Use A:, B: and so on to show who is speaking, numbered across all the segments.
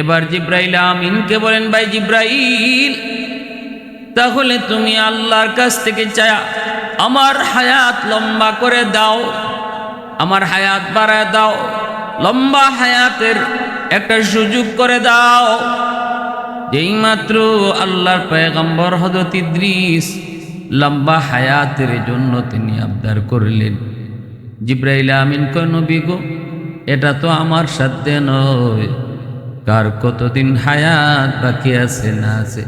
A: এবার জিব্রাইল আমিনকে বলেন, ভাই জিব্রাইল, তাহলে তুমি আল্লাহর কাছ থেকে চায়া আমার হায়াত লম্বা করে দাও, আমার হায়াত বাড়ায় দাও, লম্বা হায়াতের একটা সুযোগ করে দাও। যেই মাত্র আল্লাহর পয়গম্বর হযরত ইদ্রিস লম্বা হায়াতের জন্য তিনি আবদার করলেন, জিব্রাইল আমিন কয়, নবী গো, এটা তো আমার সাধ্যে নয়, কার কতদিন হায়াত বাকি আছে না আছে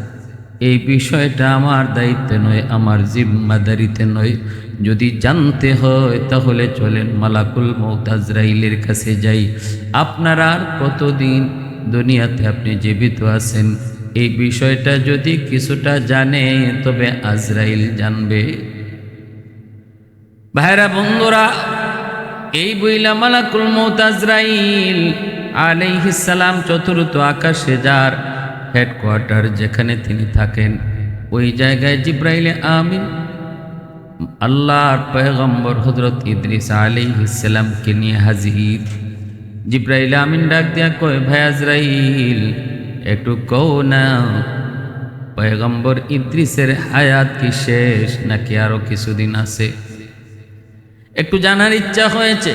A: এই বিষয়টা আমার দায়িত্বে নয়, আমার জিম্মাদারিতে নয়। যদি জানতে হয় তাহলে চলেন মালাকুল মউত আজরাইলের কাছে যাই। আপনার আর কতদিন দুনিয়াতে আপনি জীবিত আছেন এই বিষয়টা যদি কিছুটা জানে তবে আজরাইল জানবে। ভাইরা বন্ধুরা, এই বইলা মালাকুল মউত আজরাইল আলাইহিস সালাম চতুর্থ আকাশে যার হেডকোয়ার্টার যেখানে তিনি থাকেন ওই জায়গায় জিব্রাইল আমিন আল্লাহর পয়গম্বর হযরত ইদ্রিস আলাইহিস সালামকে নিয়ে হাজির। জিব্রাইল আমিন ডাক দিয়া কয়, ভাই আজরাইল, একটু কও না পয়গম্বর ইদ্রিসের হায়াত কি শেষ নাকি আরো কিছুদিন আছে? একটু জানার ইচ্ছা হয়েছে।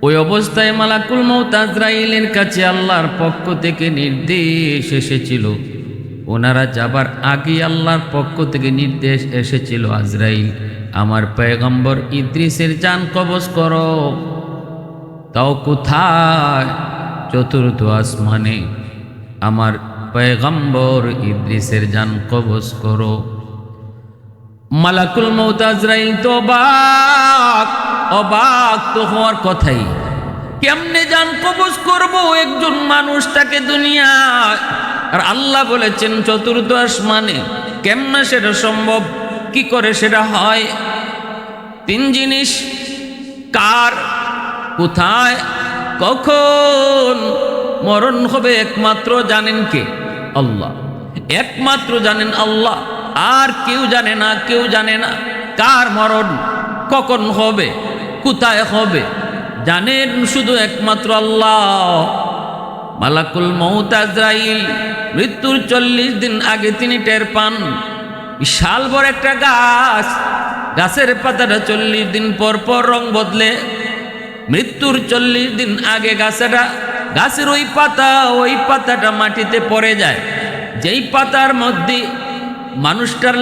A: ওই অবস্থায় মালাকুল মউত আজরাইলের কাছে আল্লাহর পক্ষ থেকে নির্দেশ এসেছিল, ওনারা যাবার আগে আল্লাহর পক্ষ থেকে নির্দেশ এসেছিল, আজরাইল আমার পয়গম্বর ইদ্রিসের জান কবজ করো। তাও কোথায়? চতুর্থ আসমানে আমার পয়গম্বর ইদ্রিসের জান কবজ করো। মালাকুল মউত আজরাইল তো অবাক তো হওয়ার কথাই, কেমনে জান কবজ করব একজন মানুষটাকে দুনিয়ায়, আর আল্লাহ বলেছেন চতুর্থ আসমানে, কেমনে সেটা সম্ভব, কি করে সেটা হয়? তিন জিনিস, কার, কোথায়, কখন মরণ হবে একমাত্র জানেন কে? আল্লাহ, একমাত্র জানেন আল্লাহ, আর কেউ জানে না, কেউ জানে না কার মরণ কখন হবে, কোথায় হবে, জানেন শুধু একমাত্র আল্লাহ। মালাকুল মউত আজরাইল মৃত্যুর 40 দিন আগে তিনি টের পান, বিশাল বড় একটা গাছ, গাছের পাতাটা 40 দিন পর পর রং বদলে। মৃত্যুর 40 দিন আগে গাছের ওই পাতাটা মাটিতে পড়ে যায়, যেই পাতার মধ্যে মানুষটার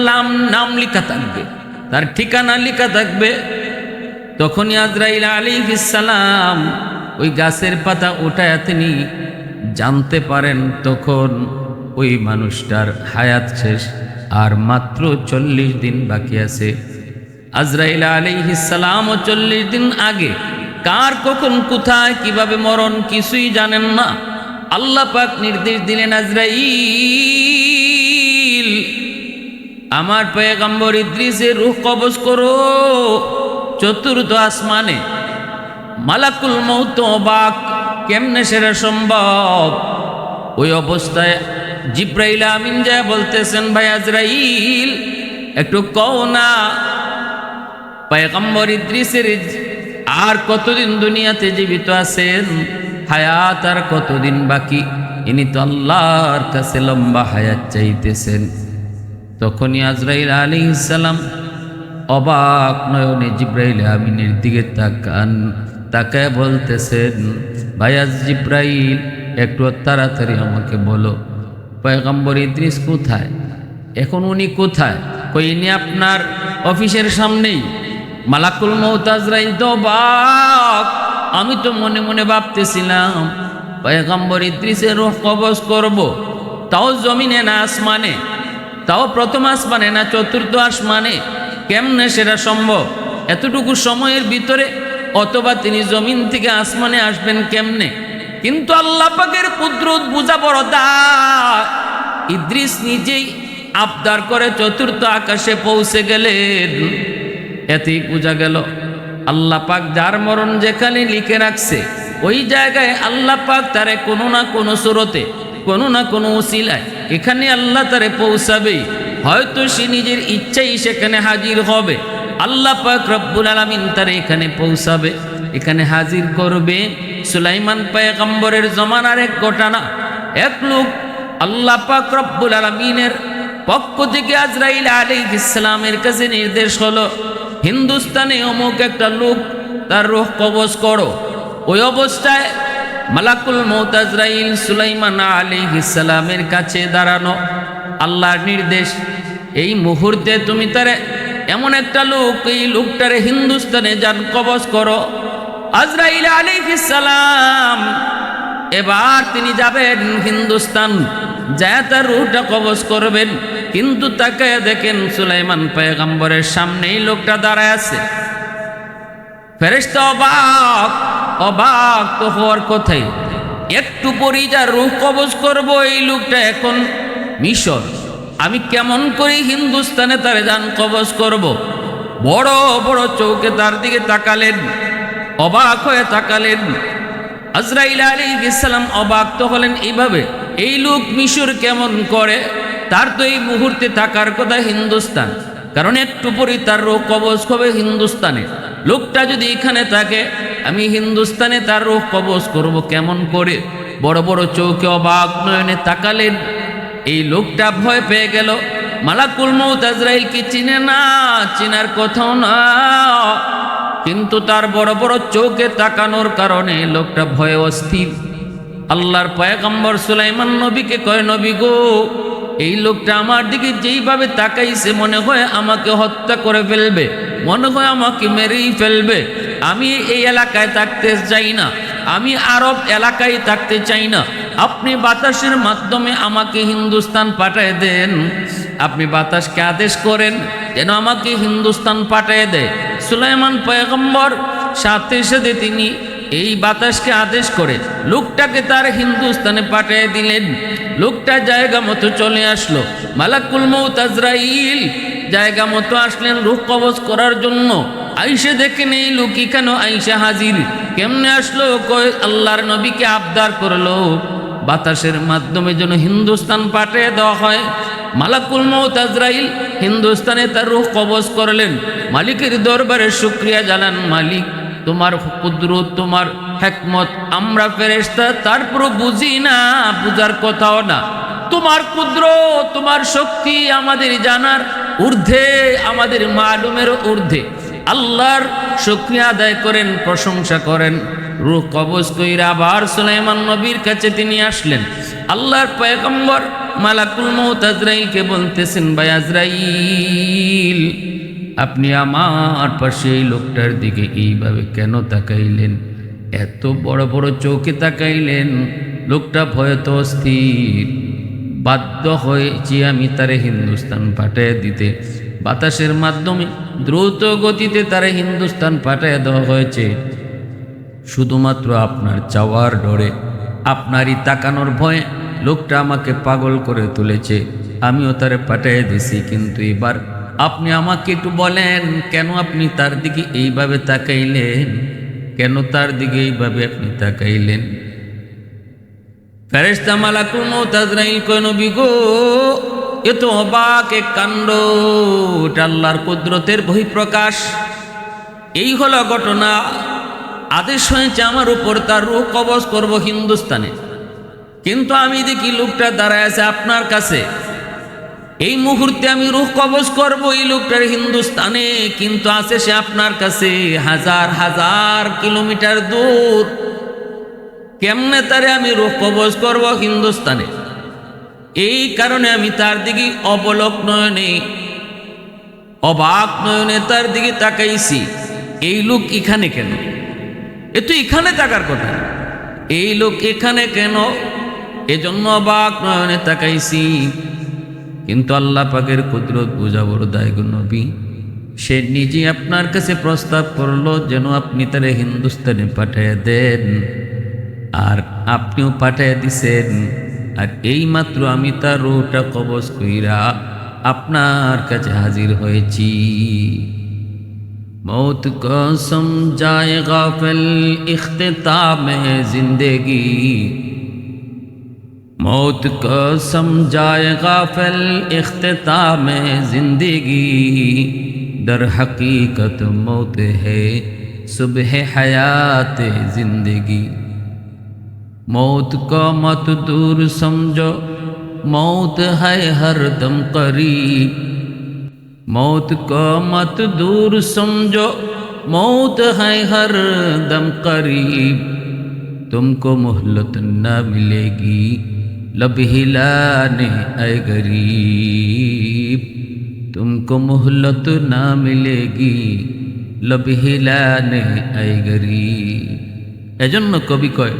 A: নাম লেখা থাকবে, তার ঠিকানা লেখা থাকবে, তখনই আজরাইল আলাইহিস সালাম ওই গাছের পাতা উঠায়া তিনি জানতে পারেন তখন ওই মানুষটার হায়াত শেষ, আর মাত্র 40 দিন বাকি আছে। আজরাইল আলাইহিস সালামও 40 দিন আগে কার কখন কোথায় কিভাবে মরণ কিছুই জানেন না। আল্লাহ পাক নির্দেশ দিলেন, আজরাইল আমার পয়গম্বর ইদ্রিসের রূহ কবজ করো। চতুর্থ আসমানে মালাকুল মউত অবাক, কেমনে সেটা সম্ভব? ওই অবস্থায় জিব্রাইল আমিন যায় বলতেছেন, ভাই আজরাইল, একটু কও না পয়গম্বর ইদ্রিসের আর কতদিন দুনিয়াতে জীবিত আছেন, হায়াত আর কতদিন বাকি? ইনি তো আল্লাহর কাছে লম্বা হায়াত চাইতেছেন। তখনই আজরাইল আলাইহিস সালাম অবাক নয়নে জিব্রাইল আমিনের দিকে তাকায় বলতেছেন, ভাইয়া জিব্রাইল, একটু তাড়াতাড়ি আমাকে বলো পয়গম্বর ইদ্রিস কোথায়, এখন উনি কোথায়? কই, ইনি আপনার অফিসের সামনেই। মালাকুল মউত আজরাইল তো অবাক, আমি তো মনে মনে ভাবতেছিলাম পয়গম্বর ইদ্রিসের রূহ কবজ করব, তাও জমিনে না আসমানে, তাও প্রথম আসমানে না চতুর্থ আসমানে, কেমনে সেটা সম্ভব? এতটুকু সময়ের ভিতরে, অথবা তিনি জমিন থেকে আসমানে আসবেন কেমনে? কিন্তু আল্লাহ পাকের কুদরত বুঝা বড় দায়। ইদ্রিস নিজেই আবদার করে চতুর্থ আকাশে পৌঁছে গেলেন। এতেই বোঝা গেল আল্লাহ পাক যার মরণ যেখানে লিখে রাখছে ওই জায়গায় আল্লাহ পাক তারে কোনো না কোনো সুরতে, কোনো না কোনো উসিলায় এখানে আল্লাহ তারে পৌঁছাবেই। হয়তো সে নিজের ইচ্ছাই সেখানে হাজির হবে, আল্লাহ পাক রব্বুল আলামিন তারে এখানে পৌঁছাবে। এখানে হাজির করবে। সুলাইমান পয়গম্বরের জমানার এক ঘটনা। এক লোক আল্লাহ পাক রব্বুল আলামিনের পক্ষ থেকে আজরাইল আলাইহিস সালামের কাছে নির্দেশ হলো, হিন্দুস্তানে অমুক একটা লোক, তার রূহ কবজ করো। ওই অবস্থায় মালাকুল মউত আজরাইল সুলাইমান আলাইহিস সালামের কাছে দাঁড়ানো। আল্লাহর নির্দেশ, এই মুহূর্তে তুমি তারে, এমন একটা লোক, এই লোকটারে হিন্দুস্তানে যান কবজ করো। আজরাইল আলাইহিস সালাম এবার তিনি যাবেন হিন্দুস্তান, যায় তার রূহটা কবজ করবেন। কিন্তু তাকে দেখেন সুলাইমান পয়গম্বরের সামনেই লোকটা দাঁড়ায় আছে। ফেরেশতা অবাক, অবাক তো হওয়ার কথাই। একটু পরেই যার রূহ কবজ করব এই লোকটা এখন মিশর, আমি কেমন করে হিন্দুস্তানে তার যান কবজ করব? বড় বড় চোখে তার দিকে তাকালেন, অবাক হয়ে তাকালেন। আজরাইল আলাইহিস সালাম অবাক তো হলেন এইভাবে, এই লোক মিশর কেমন করে? তার তো এই মুহূর্তে থাকার কথা হিন্দুস্তান, কারণ একটু পরে তার রূহ কবজ হবে হিন্দুস্তানে। লোকটা যদি এখানে থাকে, আমি হিন্দুস্তানে তার রূহ কবজ করব কেমন করে? বড় বড় চোখে অবাক নয়নে তাকালেন। এই লোকটা ভয় পেয়ে গেল। মালাকুল মউত আজরাইলকে চিনে না, চিনার কথাও না, কিন্তু তার বড় বড় চোখে তাকানোর কারণে লোকটা ভয়ে অস্থির। আল্লাহর পয়গম্বর সুলাইমান নবীকে কয়, নবী গো, এই লোকটা আমার দিকে যেইভাবে তাকাইছে মনে হয় আমাকে হত্যা করে ফেলবে, মনে হয় আমাকে মেরেই ফেলবে। আমি এই এলাকায় থাকতে চাই না, আমি আরব এলাকায় থাকতে চাই না। আপনি বাতাসের মাধ্যমে আমাকে হিন্দুস্তান পাঠিয়ে দেন। আপনি বাতাসকে আদেশ করেন যেন আমাকে হিন্দুস্তান পাঠিয়ে দেয়। সুলাইমান পয়গম্বর সাথে সাথে তিনি এই বাতাসকে আদেশ করে লোকটাকে তার হিন্দুস্তানে পাঠিয়ে দিলেন। লোকটা জায়গা মতো চলে আসলো। মালাকুল মউত আজরাইল জায়গা মতো আসলেন রূহ কবজ করার জন্য। আইসে দেখেন এই লোক কেন আইসা হাজির, কেমনে আসলো? কয় আল্লাহর নবীকে আবদার করলো বাতাসের মাধ্যমে যেন হিন্দুস্তান পাঠিয়ে দেওয়া হয়। মালাকুল মউত আজরাইল হিন্দুস্তানে তার রূহ কবজ করলেন। মালিকের দরবারে শুকরিয়া জানান, মালিক তোমার কুদরত, তোমার হিকমত আমরা ফেরেশতা তারপর বুঝি না, বুঝার কথাও না। তোমার কুদরত, তোমার শক্তি আমাদের জানার ঊর্ধ্বে, আমাদের মালুমের ঊর্ধ্বে। আল্লাহর শুকরিয়া আদায় করেন, প্রশংসা করেন। রূহ কবজ কইরা আবার সুলাইমান নবীর কাছে তিনি আসলেন। আল্লাহর পয়গম্বর মালাকুল মউত আজরাইলকে বলতেছেন, ভাই আজরাইল, আপনি আমার পাশে এই লোকটার দিকে এইভাবে কেন তাকাইলেন? এত বড় বড় চোখে তাকাইলেন। লোকটা ভয়ত অস্থির। বাধ্য হয়েছি আমি তারে হিন্দুস্তান পাঠিয়ে দিতে। বাতাসের মাধ্যমে দ্রুত গতিতে তারে হিন্দুস্তান পাঠিয়ে দেওয়া হয়েছে শুধুমাত্র আপনার চাওয়ার ডরে, আপনারই তাকানোর ভয়ে। লোকটা আমাকে পাগল করে তুলেছে, আমিও তারে পাঠিয়ে দিছি। কিন্তু এবার আপনি আমাকে একটু বলেন, কেন আপনি তার দিকে এইভাবে তাকাইলেন? কেন তার দিকে এইভাবে আপনি তাকাইলেন? ফেরেশতা মালাকুল মউত আজরাইল কয়, নবী গো, এ তো অবাক এক কাণ্ড, এটা আল্লাহর কুদরতের বহিঃপ্রকাশ। এই হলো ঘটনা। আদেশ হয়েছে আমার উপর তার রূহ কবজ করব হিন্দুস্তানে, কিন্তু আমি দেখি লোকটা দাঁড়ায় আছে আপনার কাছে। এই মুহূর্তে আমি রূহ কবজ করব এই লোকটার হিন্দুস্তানে, কিন্তু আছে সে আপনার কাছে হাজার হাজার কিলোমিটার দূর। কেমনে তারে আমি রূহ কবজ করব হিন্দুস্তানে? এই কারণে আমি তার দিকে অবলোক নয়নে, অবাক নয়নে তার দিকে তাকাইছি। এই লোক এখানে কেন? এ তো এখানে থাকার কথা, এই লোক এখানে কেন? এজন্য অবাক নয়নে তাকাইছি। কিন্তু আল্লাহ পাকের কুদরত বুঝাবর দায় গো নবী, সে নিজে আপনার কাছে প্রস্তাব করলো যেন আপনি তারে হিন্দুস্তানে পাঠিয়ে দেন, আর আপনিও পাঠিয়ে দিছেন। আর এই মাত্র আমি তার রূহটা কবজ কইরা আপনার কাছে হাজির হয়েছি। मौत को समझाए गाफिल इख्तिताम जिंदगी, मौत को समझाए गाफिल इख्तिताम जिंदगी, दर हकीकत मौत है सुबह हयात जिंदगी। मौत को मत दूर समझो, मौत है हरदम करीब। मौत को मत दूर समझो, मौत है हरदम करीब। तुमको मोहलत न मिलेगी, लब हिलाने ऐ गरीब। तुमको मोहलत न मिलेगी, लब हिलाने ऐ गरीब। এজন্য কবি কয়,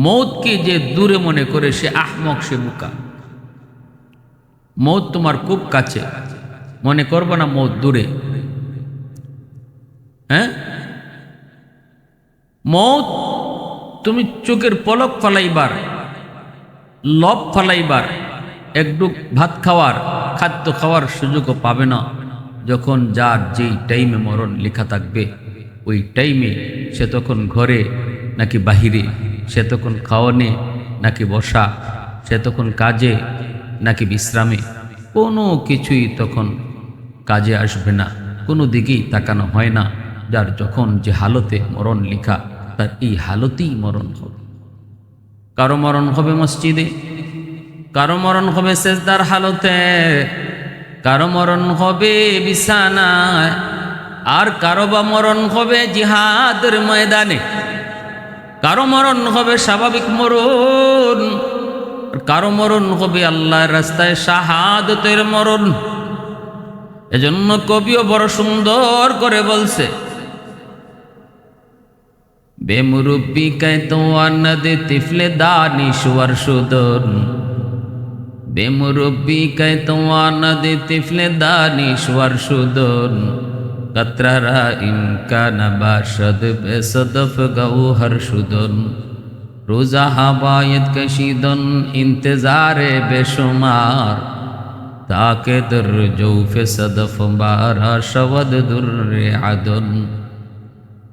A: মৌতকে যে দূরে মনে করে সে আহমক, সে বোকা। মৌত তোমার খুব কাছে, মনে করবে না মৌত দূরে। হ্যাঁ, মৌত তুমি চোখের পলক ফালাইবার, লব ফালাইবার, একটু ভাত খাওয়ার, খাদ্য খাওয়ার সুযোগও পাবে না। যখন যার যেই টাইমে মরণ লেখা থাকবে ওই টাইমে সে তখন ঘরে নাকি বাহিরে, সে তখন খাওয়ানে নাকি বসা, সে তখন কাজে নাকি বিশ্রামে, কোনো কিছুই তখন কাজে আসবে না, কোনো দিকেই তাকানো হয় না। যার যখন যে হালতে মরণ লেখা তার এই হালতেই মরণ হবে। কারো মরণ হবে মসজিদে, কারো মরণ হবে সেজদার হালতে, কারো মরণ হবে বিছানায়, আর কারো বা মরণ হবে জিহাদের ময়দানে। কারো মরণ হবে স্বাভাবিক মরণ, কারো মরণ হবে আল্লাহর রাস্তায় শাহাদতের মরণ। এজন্য কবিও বড় সুন্দর করে বলছে, বেমুরব্বি কায়তোয়ানা দে তিফলে দানিশওয়ার সুদন। বেমুরব্বি কায়তোয়ানা দে তিফলে দানিশওয়ার সুদন। কতরা ইমকানা বাশদ বেসদফ গৌহর সুদন। রোজা হাবায়ত কশিদন ইন্তজারে বেশুমার। তাকে দর জৌফে সদফ বারা শবদ দুর্রে আদন।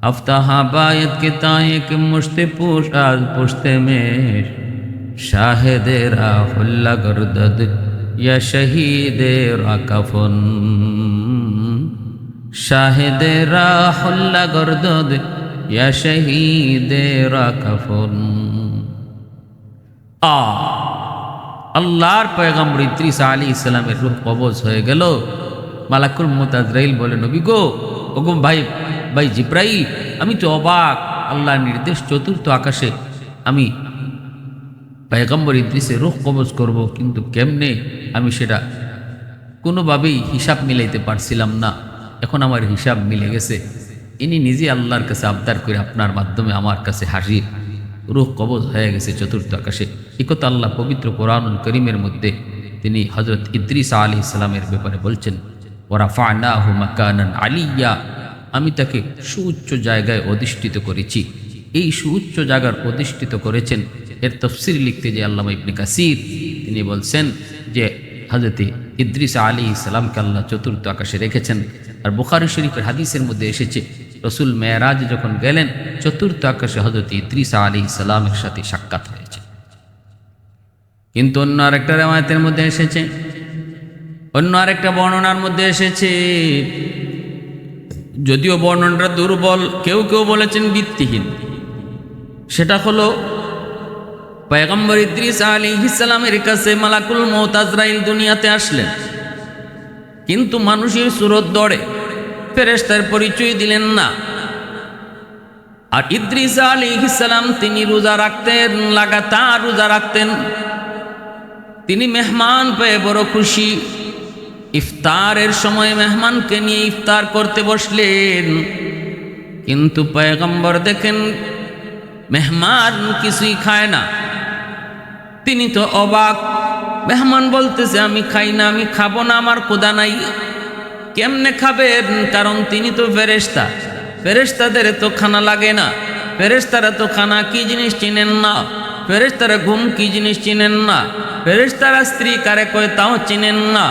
A: हफ्ता हबायत के ताए के मुश्ते पोशाद पुश्ते में शाहिद राहुल्ला गर्दद या शहीद राकफन। शाहिद राहुल्ला गर्दद या शहीद राकफन। আল্লাহর পয়গম্বর ইদ্রিস আলাইহিস সালামের রূহ কবজ হয়ে গেল। মালাকুল মউত আজরাইল বলে, নবী গো, ওগো ভাই জিব্রাইল, আমি তো অবাক, আল্লাহর নির্দেশ চতুর্থ আকাশে আমি পয়গম্বর ইদ্রিসের রূহ কবজ করব, কিন্তু কেমনে আমি সেটা কোনোভাবেই হিসাব মিলাইতে পারছিলাম না। এখন আমার হিসাব মিলে গেছে। ইনি নিজে আল্লাহর কাছে আবদার করে আপনার মাধ্যমে আমার কাছে হাজির, রূহ কবজ হয়ে গেছে চতুর্থ আকাশে। এই কথা আল্লাহ পবিত্র কোরআনুল করিমের মধ্যে তিনি হযরত ইদ্রিস আলাইহিস সালামের ব্যাপারে বলছেন, ওয়ারাফা'নাহু মাকানান আলিয়্যা। আমি তাকে সুউচ্চ জায়গায় অধিষ্ঠিত করেছি। এই সুউচ্চ জায়গার অধিষ্ঠিত করেছেন, এর তফসির লিখতে যে আল্লামা ইবনে কাসির তিনি বলছেন যে হযরত ইদ্রিস আলাইহিস সালামকে আল্লাহ চতুর্থ আকাশে রেখেছেন। আর বুখারী শরীফের হাদিসের মধ্যে এসেছে, রসুল মেরাজে যখন গেলেন চতুর্থ আকাশে হযরত ইদ্রিস আলাইহিস সালামের সাথে সাক্ষাৎ হয়েছে। কিন্তু অন্য আরেকটা রিওয়ায়াতের মধ্যে এসেছে, অন্য আরেকটা বর্ণনার মধ্যে এসেছে, যদিও বর্ণনাটা দুর্বল, কেউ কেউ বলেছেন ভিত্তিহীন, সেটা হলো পয়গম্বর ইদ্রিস আলাইহিস সালামের কাছে মালাকুল মউত আজরাইল দুনিয়াতে আসলেন, কিন্তু মানুষের সুরত ধরে ফেরেশতার পরিচয় দিলেন না। আর ইদ্রিস আলাইহিস সালাম তিনি রোজা রাখতেন, লাগাতার রোজা রাখতেন। তিনি মেহমান পেয়ে বড় খুশি। ইফতারের সময় মেহমানকে নিয়ে ইফতার করতে বসলেন, কিন্তু পয়গম্বর দেখেন মেহমান কিছুই খায় না। তিনি তো অবাক, মেহমান বলতেছে আমি খাই না, আমি খাবো না, আমার ক্ষুধা নাই। কেমনে খাবেন? কারণ তিনি তো ফেরেশতা, ফেরেশতাদের তো খানা লাগে না, ফেরেশতারা তো খানা কি জিনিস চিনেন না, ফেরেশতারা ঘুম কি জিনিস চিনেন না, ফেরেশতারা স্ত্রী কারে কয় তাও চিনেন না।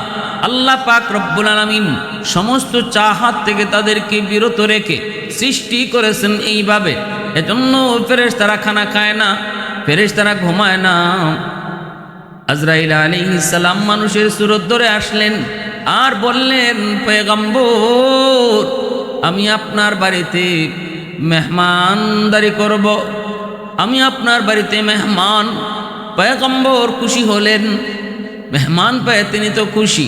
A: আল্লাহ পাক রব্বুল আলামিন সমস্ত চাহাত থেকে তাদেরকে বিরত রেখে সৃষ্টি করেছেন এইভাবে। এজন্য ফেরেশতারা খানা খায় না, ফেরেশতারা ঘুমায় না। আজরাইল আলাইহিস সালাম মানুষের সুরত ধরে আসলেন আর বললেন, পয়গম্বর আমি আপনার বাড়িতে মেহমানদারি করব, আমি আপনার বাড়িতে মেহমান। পয়গম্বর খুশি হলেন, মেহমান পেয়ে তিনি তো খুশি,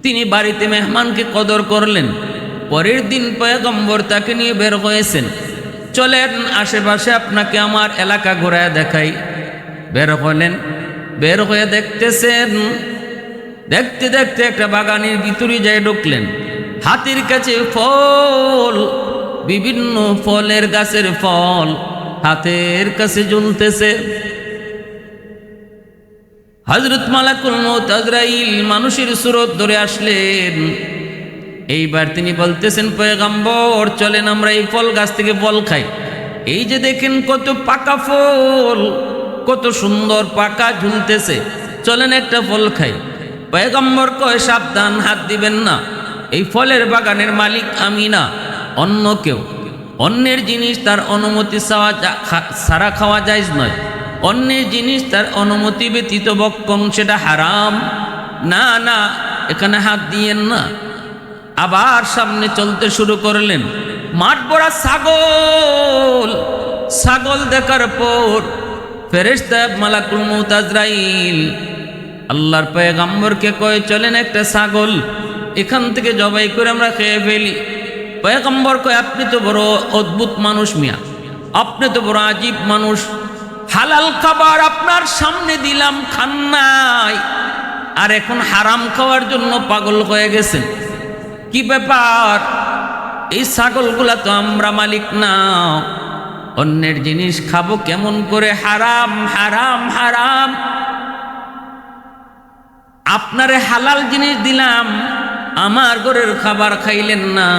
A: তিনি বাড়িতে মেহমানকে কদর করলেন। পরের দিন পয়গম্বর তাকে নিয়ে বের হয়েছেন, চলেন আশেপাশে আপনাকে আমার এলাকা ঘোরায় দেখাই। বের হলেন, বের হয়ে দেখতেছেন, দেখতে দেখতে একটা বাগানের ভিতরে যাই ঢুকলেন। হাতির কাছে ফল, বিভিন্ন ফলের গাছের ফল হাতের কাছে ঝুলতেছে। হযরত মালাকুল মউত আজরাইল মানুষের সুরত ধরে আসলেন। এইবার তিনি বলতেছেন, পয়গম্বর চলেন আমরা এই ফল গাছ থেকে ফল খাই। এই যে দেখেন কত পাকা ফল, কত সুন্দর পাকা ঝুলতেছে, চলেন একটা ফল খাই। পয়গম্বর কয়, সাবধান, হাত দিবেন না, এই ফলের বাগানের মালিক আমি না, অন্য কেউ। অন্যের জিনিস তার অনুমতি ছাড়া খাওয়া জায়েজ নয়, অন্যের জিনিস তার অনুমতি ব্যতীত ভক্ষণ সেটা হারাম। না না, এখানে হাত দিয়েন না। আবার সামনে চলতে শুরু করলেন, মাঠ ভরা ছাগল। ছাগল দেখার পর ফেরেশতা মালাকুল মউত আজরাইল আল্লাহর পয়গম্বরকে কয়, চলেন একটা ছাগল এখান থেকে জবাই করে আমরা খেয়ে ফেলি। পয়গম্বর কয়, আপনি তো বড় অদ্ভুত মানুষ মিয়া, আপনি তো বড় আজীব মানুষ, হালাল খাবার আপনার সামনে দিলাম খান নাই, আর এখন হারাম খাওয়ার জন্য পাগল হয়ে গেছেন। কি ব্যাপার? এই ছাগলগুলা তো আমরা মালিক না, অন্যের জিনিস খাবো কেমন করে? হারাম হারাম হারাম। আপনারে হালাল জিনিস দিলাম, আমার ঘরের খাবার খাইলেন না।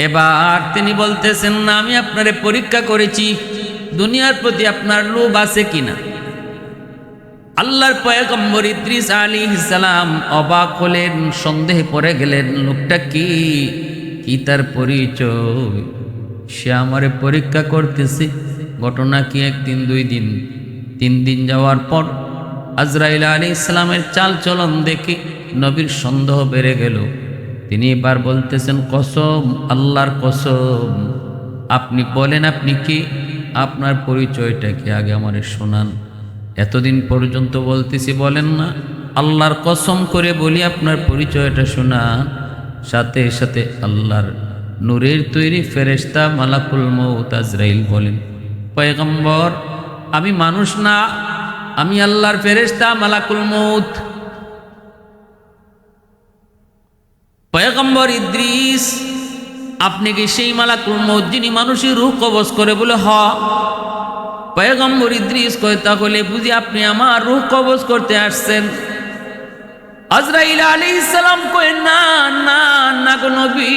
A: এবার তিনি বলতেছেন, না আমি আপনারে পরীক্ষা করেছি, দুনিয়ার প্রতি আপনার লোভ আছে কিনা। আল্লাহর পয়গম্বর ইদ্রিস আলাইহিস সালাম অবাক হলেন, সন্দেহে পড়ে গেলেন, লোকটা কি তার পরিচয়? সে আমারে পরীক্ষা করতেছে। ঘটনা কি একদিন, 2 দিন, 3 দিন যাওয়ার পর আজরাইল আলাইহিস সালামের চাল চলন দেখে নবীর সন্দেহ বেড়ে গেল। তিনি এবার বলতেছেন, কসম, আল্লাহর কসম, আপনি বলেন আপনি কি, আপনার পরিচয়টা কি আগে আমারে শোনান। এতদিন পর্যন্ত বলতেছি বলেন না, আল্লাহর কসম করে বলি আপনার পরিচয়টা শোনান। সাথে সাথে আল্লাহর নূরের তৈরি ফেরেশতা মালাকুল মউত আজরাইল বলেন, পয়গম্বর আমি মানুষ না, আমি আল্লাহর ফেরেশতা মালাকুল মউত। পয়গম্বর ইদ্রিস, আপনি কি সেই মালাকুল মউত যিনি মানুষের রূহ কবজ করে? বলে হ। পয়গম্বর ইদ্রিস কয়, তাহলে বুঝি আপনি আমার রূহ কবজ করতে আসছেন? আজরাইল আলাইহিস সালাম কয়, না না না গো নবী,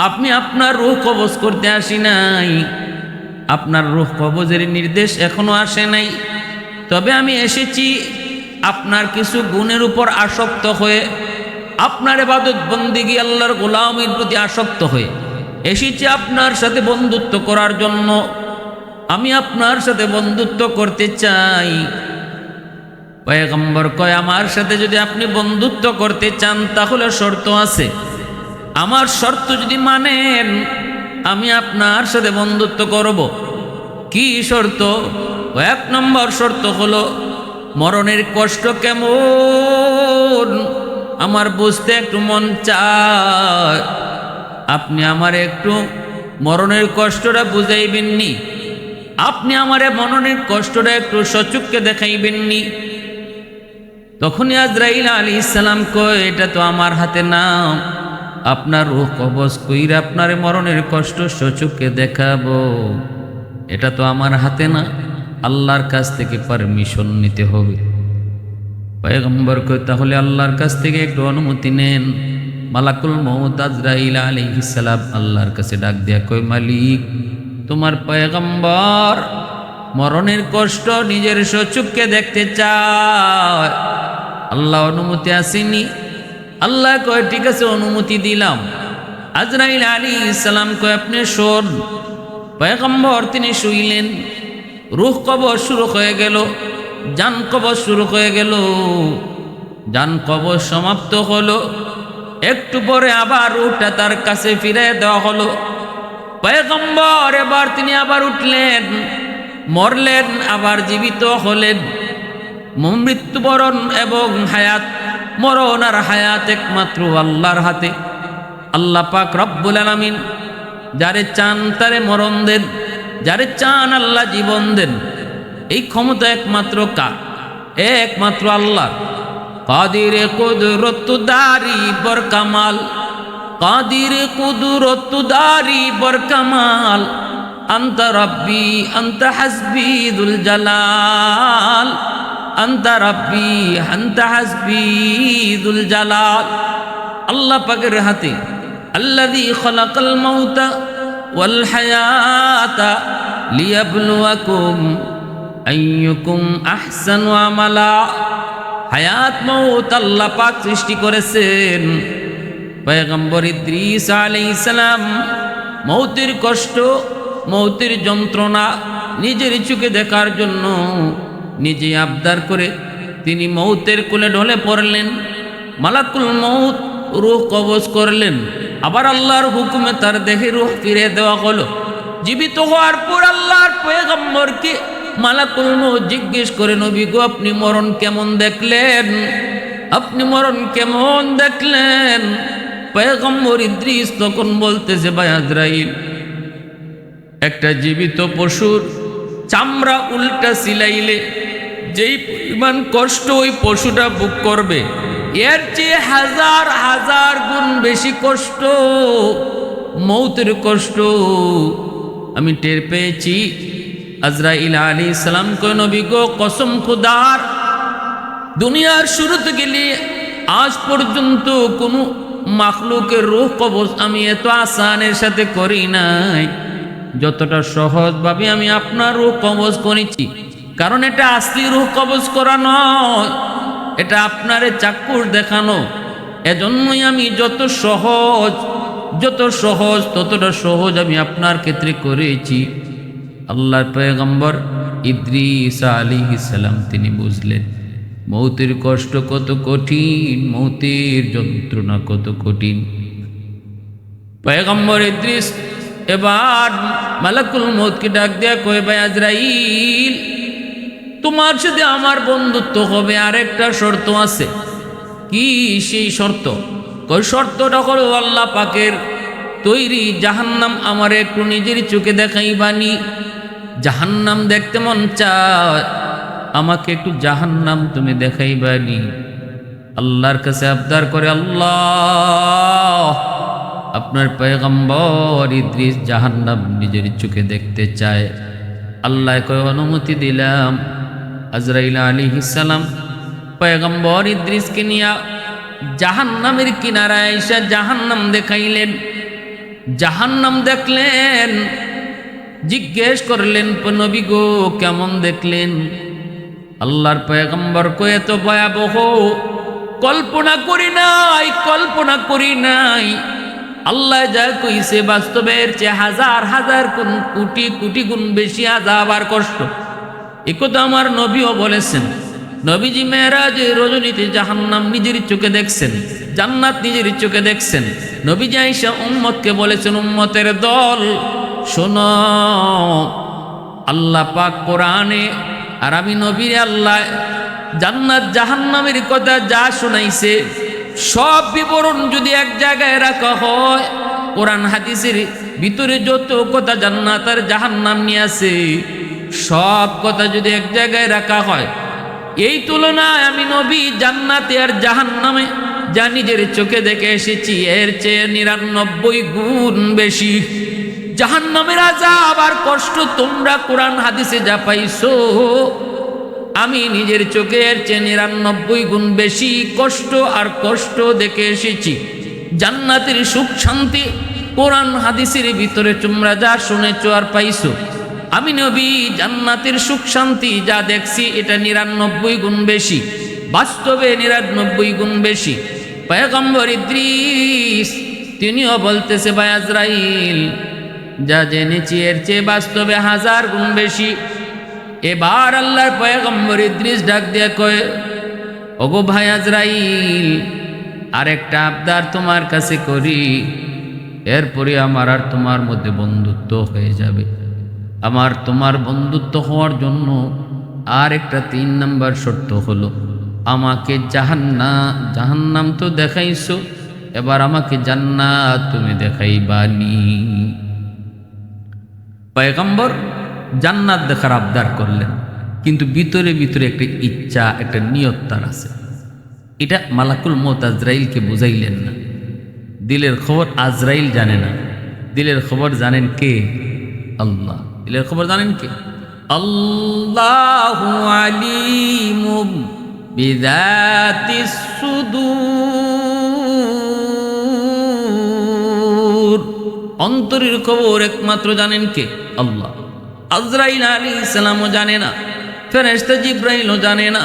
A: আপনি আপনার রূহ কবজ করতে আসি নাই, আপনার রূহ কবজের নির্দেশ এখনো আসে নাই। তবে আমি এসেছি আপনার কিছু গুণের উপর আসক্ত হয়ে, আপনার ইবাদত বন্দেগী আল্লাহর গোলামের প্রতি আসক্ত হয়ে এসেছি আপনার সাথে বন্ধুত্ব করার জন্য। আমি আপনার সাথে বন্ধুত্ব করতে চাই। পয়গম্বর কয়, আমার সাথে যদি আপনি বন্ধুত্ব করতে চান তাহলে শর্ত আছে। আমার শর্ত যদি মানেন আমি আপনার সাথে বন্ধুত্ব করব। কি শর্ত? 1 নম্বর শর্ত হলো, মরণের কষ্ট কেমন আমার বুঝতে একটু মন চায়, আপনি আমার একটু মরণের কষ্টটা বুঝাইবেননি, আপনি আমারে মরণের কষ্টটা একটু সচক্ষে দেখাইবেননি। তখনই আজরাইল আলাইহিস সালাম কয়, এটা তো আমার হাতে না, আপনার রূহ কবজ কইরা আপনার মরণের কষ্ট সচক্ষে দেখাবো, এটা তো আমার হাতে না, আল্লাহর কাছ থেকে পারমিশন নিতে হবে। পয়গম্বর কয়, তাহলে আল্লাহর কাছ থেকে একটু অনুমতি নেন। মালাকুল মউত আজরাইল আলাইহিস সালাম আল্লাহর কাছে ডাক দিয়া কয়, মালিক, তোমার পয়গম্বর মরণের কষ্ট নিজের সচক্ষে দেখতে চায়, আল্লাহ অনুমতি আসেনি। আল্লাহ কয়, ঠিক আছে, অনুমতি দিলাম। আজরাইল আলাইহিস সালাম কয়, আপনি শোন। পয়গম্বর তিনি শুইলেন, রূহ কবজ শুরু হয়ে গেল, জান কবজ শুরু হয়ে গেল। জান কবজ সমাপ্ত হলো, একটু পরে আবার রূহটা তার কাছে ফিরে দেওয়া হলো। পয়গম্বর এবার তিনি আবার উঠলেন, মরলেন, আবার জীবিত হলেন। মৃত্যুবরণ এবং হায়াত, মরণ আর হায়াত একমাত্র আল্লাহর হাতে। আল্লাহ পাক রব্বুল আলামিন যারে চান তারে মরণ দেন, যারে চান আল্লাহ জীবন দেন। এই ক্ষমতা একমাত্র কার? একমাত্র আল্লাহ। কাদিরে কুদরতদারি বর কামাল, কাদিরে কুদরতদারি বর কামাল, আনতা রব্বি আনতা হাসবি দুল জালাল, আনতা রব্বি আনতা হাসবি দুল জালাল। আল্লাহ পাকের হাতে। আল্লাযী খালাকাল মাউতা ওয়াল হায়াতা লিয়াবলুয়াকুম আইয়ুকুম আহসানু আমালা। হায়াত মউত আল্লাহ পাক সৃষ্টি করেছেন। পয়গম্বর ইদ্রিস আলাইহিস সালাম মউতের কষ্ট, মউতের যন্ত্রণা নিজের চোখে দেখার জন্য নিজে আবদার করে তিনি মউতের কোলে ঢলে পড়লেন। মালাকুল মউত রূহ কবজ করলেন। আবার আল্লাহর হুকুমে তার দেহে রূহ ফিরে দেওয়া হলো। জীবিত হওয়ার পর আল্লাহর পয়গম্বরকে মালাকুল মউত জিজ্ঞেস করে, নবী গো, আপনি মরণ কেমন দেখলেন? আপনি মরণ কেমন দেখলেন? পয়গম্বর ইদ্রিস তখন বলতেছে, ভাই আজরাইল, একটা জীবিত পশুর চামড়া উল্টা সিলাইলে যেই পরিমাণ কষ্ট ওই পশুটা ভোগ করবে, এর চেয়ে হাজার হাজার গুণ বেশি কষ্ট, মৌতের কষ্ট আমি টের পেয়েছি। আজরাইল আলাইহিস সালাম কয়, নবী গো, কসম খুদার, দুনিয়ার শুরু থেকে আজ পর্যন্ত কোনো মাখলুকের রূহ কবজ আমি এত আসানের সাথে করি নাই যতটা সহজভাবে আমি আপনার রূহ কবজ করেছি। কারণ এটা আসলি রূহ কবজ করা নয়, এটা আপনারে চাক্ষুষ দেখানো। এজন্যই আমি যত সহজ ততটা সহজ আমি আপনার ক্ষেত্রে করেছি। আল্লাহর পয়গম্বর ইদ্রিস আলাইহিস সালাম তিনি বুঝলেন মৌতের কষ্ট কত কঠিন, মৌতের যন্ত্রণা কত কঠিন। পয়গম্বর ইদ্রিস এবার মালাকুল মউতকে ডাক দেয়া কয়, ভাই আজরাইল, তোমার সাথে আমার বন্ধুত্ব হবে, আর একটা শর্ত আছে। কি সেই শর্ত? কই শর্তটা হলো আল্লাহ পাকের তৈরি জাহান্নাম আমার একটু নিজের চোখে দেখাইবানি। জাহান্নাম দেখতে মন চায়, আমাকে একটু জাহান্নাম তুমি দেখাইবানি। আল্লাহর কাছে আবদার করে, আল্লাহ, আপনার পয়গম্বর ইদ্রিস জাহান্নাম নিজের চোখে দেখতে চায়। আল্লাহ কয়, অনুমতি দিলাম। আজরাইল আলাইহিস সালাম পয়গম্বর ইদ্রিসকে নিয়া জাহান্নামের কিনারায় এসে জাহান্নাম দেখাইলেন। জাহান্নাম দেখলেন, জিজ্ঞেস করলেন, নবী গো, কেমন দেখলেন? আল্লাহর পয়গম্বর কয়, এত ভয়াবহ কল্পনা করি নাই। আল্লাহ যা কইছে বাস্তবের চেয়ে হাজার হাজার গুণ, কোটি কোটি গুণ বেশি আযাব আর কষ্ট। একথা আমার নবীও বলেছেন। নবীজি মেরাজে রজনীতে জাহান্নাম নিজের চোখে দেখছেন, জান্নাত নিজের চোখে দেখছেন। নবীজি আয়েশা উম্মতকে বলেছেন, উম্মতের দল শোনো, আল্লাহ পাক কোরআনে আর আমি নবীর আল্লাহ জান্নাত জাহান্নামের কথা যা শোনাইছে সব বিবরণ যদি এক জায়গায় রাখা হয়, কোরআন হাদিসের ভিতরে যত কথা জান্নাত আর জাহান্নাম নিয়ে আছে সব কথা যদি এক জায়গায় রাখা হয়, এই তুলনায় আমি নবী জান্নাতে আর জাহান্নামে যা নিজের চোখে দেখে এসেছি এর চেয়ে 99 গুণ বেশি জাহান্নামের আযাব আর কষ্ট তোমরা কোরআন হাদিসে যা পাইছো, আমি নিজের চোখে এর চেয়ে 99 গুণ বেশি কষ্ট দেখে এসেছি। জান্নাতের সুখ শান্তি কোরআন হাদিসের ভিতরে তোমরা যা শুনেছো আর পাইছো, আমি নবী জান্নাতের সুখ শান্তি যা দেখছি এটা 99 গুণ বেশি, বাস্তবে 99 গুণ বেশি। পয়গম্বর ইদ্রিস তিনিও বলতেছে, ভাই আজরাইল, যা জেনেছি এর চেয়ে বাস্তবে 1000 গুণ বেশি। এবার আল্লাহর পয়গম্বর ইদ্রিস ডাক দিয়ে কয়, ওগো ভাই আজরাইল, আরেকটা আবদার তোমার কাছে করি, এরপরে আমার আর তোমার মধ্যে বন্ধুত্ব হয়ে যাবে। আমার তোমার বন্ধুত্ব হওয়ার জন্য আর একটা 3 নাম্বার শর্ত হলো, আমাকে জাহান্নাম তো দেখাইছো, এবার আমাকে জান্নাত তুমি দেখাইবানি। পয়গম্বর জান্নাত দেখার আবদার করলেন, কিন্তু ভিতরে ভিতরে একটা ইচ্ছা, একটা নিয়ত তার আছে। এটা মালাকুল মউত আজরাইলকে বুঝাইলেন না। দিলের খবর আজরাইল জানে না, দিলের খবর জানেন কে? আল্লাহ। দিলের খবর জানেন কে? আল্লাহু আলিমুম বিযাতিস সুদূর। অন্তরের খবর একমাত্র জানেন কে? আল্লাহ। আজরাইল আলাইহিস সালামও জানে না, ফেরেশতা জিবরাইলও জানে না,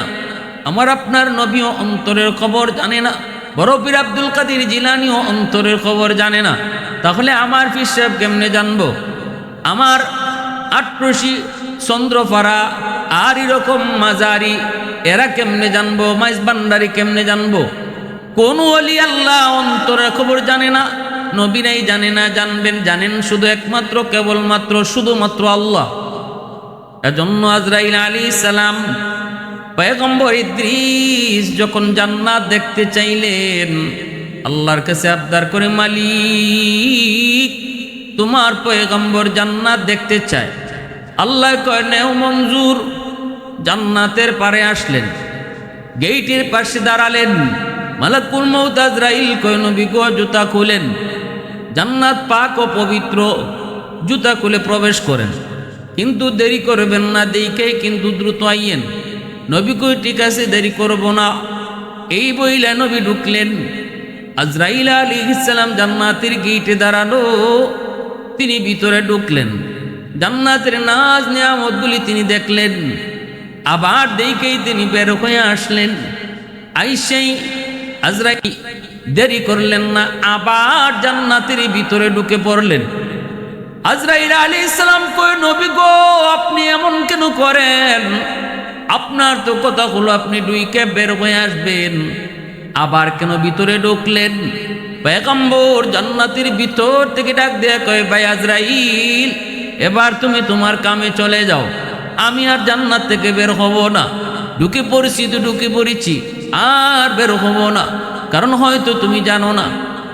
A: আমার আপনার নবীও অন্তরের খবর জানে না, বড় পীর আব্দুল কাদের জিলানীও অন্তরের খবর জানে না। তাহলে আমার পীর সাহেব কেমনে জানবো? আমার আট্রসি চন্দ্রপাড়া আর এরকম মাজারি এরা কেমনে জানবো? মাইজ ভান্ডারি কেমনে জানবো? কোন ওলি আল্লাহ অন্তরের খবর জানে না, নবীরাই জানে না। জানেন শুধু একমাত্র কেবলমাত্র শুধুমাত্র আল্লাহ। এজন্য আজরাইল আলাইহিস সালাম পয়গম্বর ইদ্রিস যখন জান্নাত দেখতে চাইলেন, আল্লাহর কাছে আবদার করে, মালিক তোমার পয়গম্বর জান্নাত দেখতে চায়। আল্লাহ কয় নেও মঞ্জুর। জান্নাতের পারে আসলেন, গেইটের পাশে দাঁড়ালেন। মালাকুল মউত আজরাইল কয় নবী গো জুতা খুলেন। জান্নাত পাক ও পবিত্র, জুতা খুলে প্রবেশ করেন, কিন্তু দেরি করবেন না, দেখেই কিন্তু দ্রুত আইয়েন। নবী কই ঠিক আছে, দেরি করব না। এই বইলা নবী ঢুকলেন। আজরাইল আলাইহিস সালাম জান্নাতের গেইটে দাঁড়ানো, তিনি ভিতরে ঢুকলেন। জান্নাতের নাজ নিয়ামতগুলি তিনি দেখলেন, আবার দেখেই তিনি বের হয়ে আসলেন। আইসেই আজরাইল দেরি করলেন না, আবার জান্নাতের ভিতরে ঢুকে পড়লেন। আজরাইল আলাইহিস সালাম কই নবী গো আপনি এমন কেন করেন? আপনার তো কথা হলো আপনি ঢুকে বের হয়ে আসবেন, আবার কেন ভিতরে ঢুকলেন? পয়গম্বর জান্নাতের ভিতর থেকে ডাক দেয়া কয়, ভাই আজরাইল এবার তুমি তোমার কামে চলে যাও, আমি আর জান্নাত থেকে বের হব না। ঢুকে পড়েছি তো ঢুকে পড়েছি, আর বের হব না। কারণ হয়তো তুমি জানো না,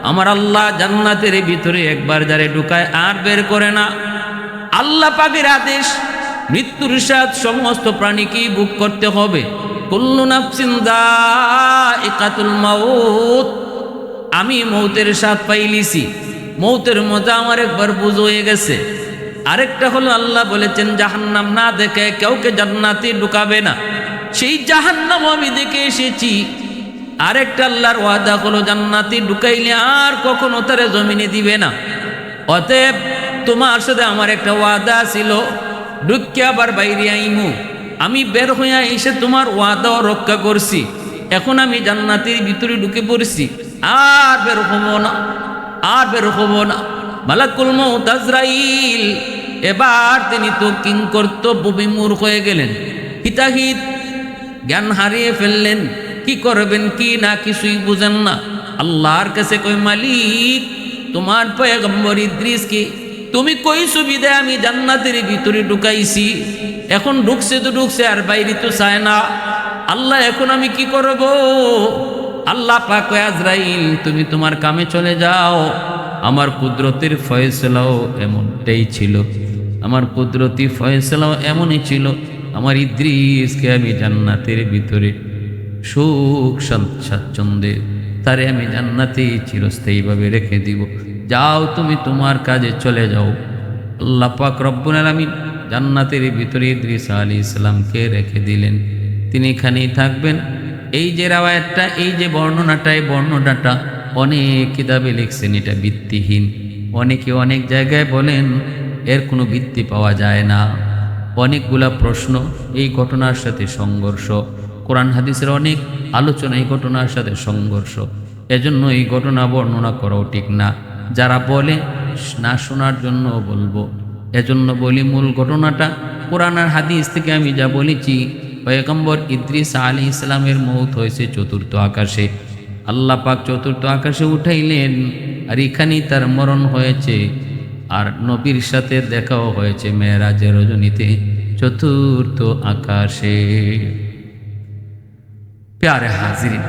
A: আমার আল্লাহ জান্নাতের ভিতরে একবার যারে ঢুকায় আর বের করে না। আল্লাহ পাকের আদেশ, মৃত্যুর স্বাদ সমস্ত প্রাণীকেই ভোগ করতে হবে। কুল্লু নাফসিন যায়িকাতুল মাউত। আমি মৌতের স্বাদ পাইলিছি, মৌতের মজা আমার একবার বুঝ হয়ে গেছে। আরেকটা হলো আল্লাহ বলেছেন জাহান্নাম না দেখে কাউকে জান্নাতে ঢুকাবে না, সেই জাহান্নাম আমি দেখে এসেছি। আরেকটা আল্লাহর ওয়াদা হলো জান্নাতে ঢুকাইলে আর কখনো তারে জমিনে দিবে না। অতএব তোমার সাথে আমার একটা ওয়াদা ছিল, ঢুকে আবার বাইরে আইমু। আমি বের হইয়া এসে তোমার ওয়াদাও রক্ষা করছি। এখন আমি জান্নাতের ভিতরে ঢুকে পড়ছি, আর বের হব না, আর বের হব না। মালাকুল মউত আজরাইল এবার তিনি তো কিং কর্তব্য বিমূঢ় হয়ে গেলেন, হিতাহিত জ্ঞান হারিয়ে ফেললেন। কি করবেন কি না কিছুই বুঝেন না। আল্লাহর কাছে কই, মালিক তোমার পয়গম্বর ইদ্রিস কি তুমি কই সুবিধায় আমি জান্নাতের ভিতরে ঢুকাইছি, এখন ঢুকছে তো ঢুকছে, আর বাইরে তো চায় না। আল্লাহ এখন আমি কি করব? আল্লাহ পাক কয়, আজরাইল তুমি তোমার কামে চলে যাও। আমার কুদরতের ফয়সালাও এমনটাই ছিল, আমার কুদরতি ফয়সালাও এমনই ছিল। আমার ইদ্রিসকে আমি জান্নাতের ভিতরে সুখ স্বাচ্ছন্দ্যে তারে আমি জান্নাতে চিরস্থায়ীভাবে রেখে দিব। যাও তুমি তোমার কাজে চলে যাও। আল্লাহ পাক রব্বুল আলামিন জান্নাতের ভিতরে ইদ্রিস আলাইহিস সালামকে রেখে দিলেন, তিনি এখানেই থাকবেন। এই যে রাওয়ায়াতটা, এই যে বর্ণনাটা, এই বর্ণনাটা অনেক কিতাবে লিখছেন, এটা ভিত্তিহীন। অনেকে অনেক জায়গায় বলেন এর কোনো ভিত্তি পাওয়া যায় না। অনেকগুলা প্রশ্ন এই ঘটনার সাথে সংঘর্ষ, কোরআন হাদিসের অনেক আলোচনা এই ঘটনার সাথে সংঘর্ষ। এজন্য এই ঘটনা বর্ণনা করাও ঠিক না। যারা বলে না শোনার জন্য বলবো, এজন্য বলি মূল ঘটনাটা কোরআন আর হাদিস থেকে আমি যা বলেছি। পয়গম্বর ইদ্রিস আলাইহিস সালামের মৌত হয়েছে চতুর্থ আকাশে। আল্লাহ পাক চতুর্থ আকাশে উঠাইলেন, আর এখানেই তার মরণ হয়েছে। আর নবীর সাথে দেখাও হয়েছে মেরাজের রজনীতে চতুর্থ আকাশে। প্যারে হাজিরিন,